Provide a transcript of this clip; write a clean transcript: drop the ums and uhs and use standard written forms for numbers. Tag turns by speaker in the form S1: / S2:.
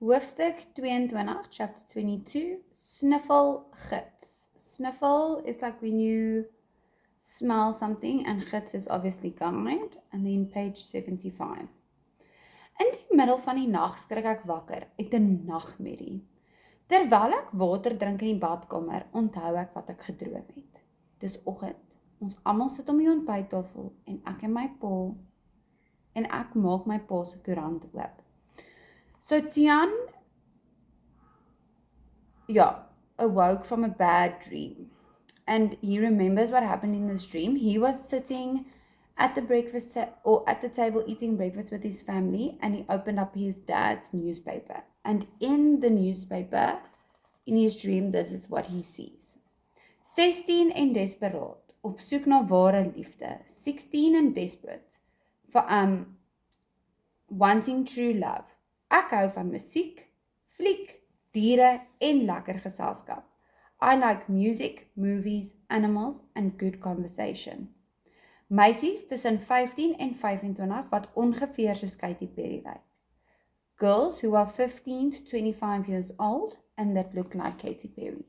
S1: Hoofstuk 22, chapter 22, sniffle gids. Sniffle is like when you smell something, and gids is obviously guide, and then page 75. In die middel van die nag skrik ek wakker uit 'n nagmerrie. Terwyl ek water drink in die badkamer, onthou ek wat ek gedroom het. Dis oggend. Ons almal sit om die ontbyttafel en ek maak my pa se koerant oop. So Tian, awoke from a bad dream. And he remembers what happened in this dream. He was sitting at the table eating breakfast with his family, and he opened up his dad's newspaper. And in the newspaper, in his dream, this is what he sees. 16 en desperaat, op soek na ware liefde. 16 and desperate, wanting true love. Ek hou van musiek, fliek, diere en lekker geselskap. I like music, movies, animals and good conversation. Meisies tussen 15 en 25 wat ongeveer soos Katy Perry lyk. Girls who are 15 to 25 years old and that look like Katy Perry.